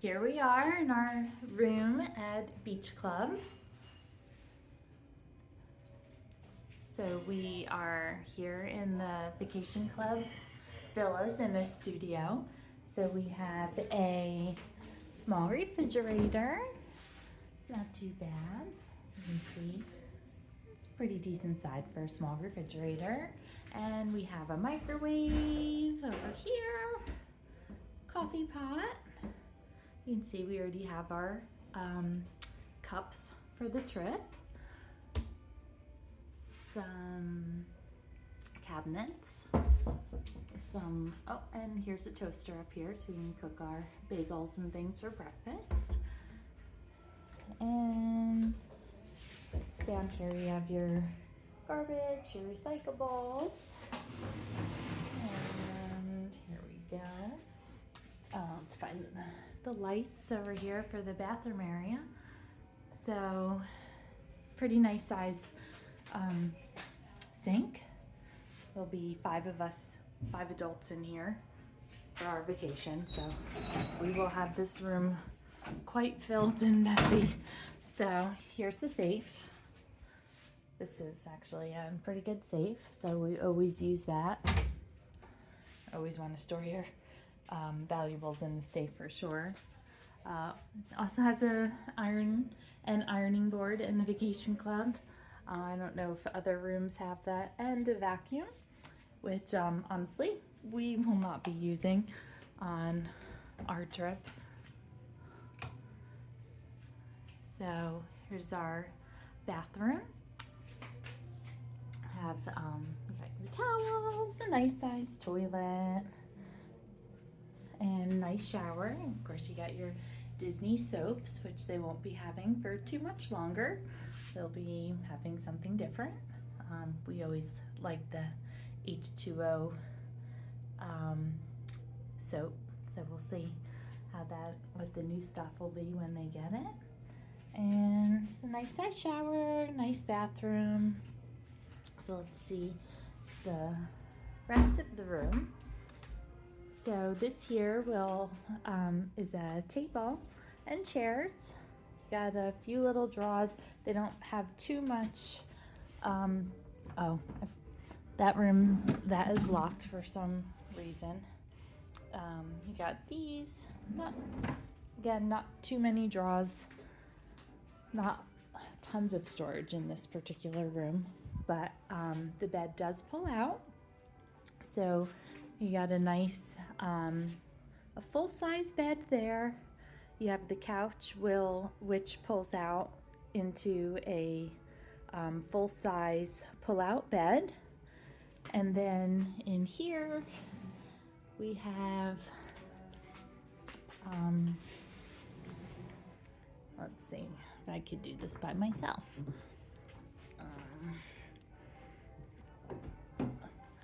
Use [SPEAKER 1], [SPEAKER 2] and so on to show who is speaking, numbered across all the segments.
[SPEAKER 1] Here we are in our room at Beach Club. So we are here in the Vacation Club villas in the studio. So we have a small refrigerator. It's not too bad. You can see it's pretty decent size for a small refrigerator. And we have a microwave over here, coffee pot. You can see we already have our cups for the trip. Some cabinets. And here's a toaster up here so we can cook our bagels and things for breakfast. And down here we have your garbage, your recyclables. And here we go. Let's find the lights over here for the bathroom area. So pretty nice size sink. There'll be 5 adults in here for our vacation. So we will have this room quite filled and messy. So here's the safe. This is actually a pretty good safe. So we always use that. Always want to store your valuables in the safe for sure. Also has an ironing board in the Vacation Club. I don't know if other rooms have that, and a vacuum, which honestly we will not be using on our trip. So here's our bathroom. Have you got your towels, a nice sized toilet, and nice shower. And of course you got your Disney soaps, which they won't be having for too much longer. They'll be having something different. We always like the H2O soap, so we'll see what the new stuff will be when they get it. And a nice size shower, nice bathroom. So let's see the rest of the room. So this here is a table and chairs. You got a few little drawers. They don't have too much. That room that is locked for some reason. You got these. Not too many drawers. Not tons of storage in this particular room, but the bed does pull out. So you got a nice, a full-size bed there. You have the couch which pulls out into a full-size pull-out bed. And then in here we have, let's see if I could do this by myself.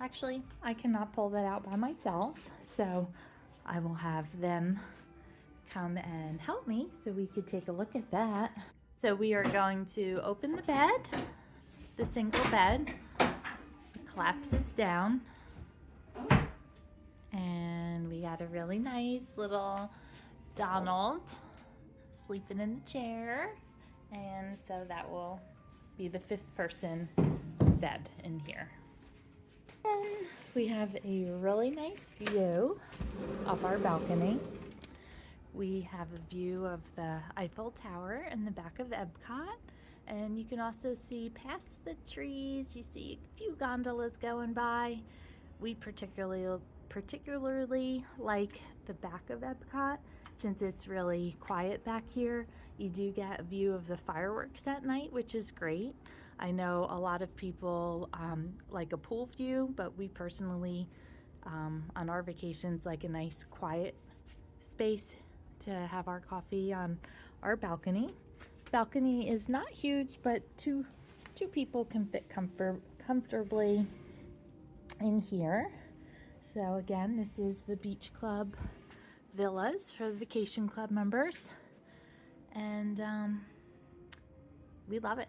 [SPEAKER 1] Actually, I cannot pull that out by myself, so I will have them come and help me so we could take a look at that. So we are going to open the bed, the single bed. It collapses down, and we got a really nice little Donald sleeping in the chair, and so that will be the 5th person bed in here. And we have a really nice view of our balcony. We have a view of the Eiffel Tower in the back of Epcot, and you can also see past the trees. You see a few gondolas going by. We particularly like the back of Epcot since it's really quiet back here. You do get a view of the fireworks at night, which is great. I know a lot of people like a pool view, but we personally, on our vacations, like a nice quiet space to have our coffee on our balcony. Balcony is not huge, but two people can fit comfortably in here. So again, this is the Beach Club villas for the Vacation Club members, and we love it.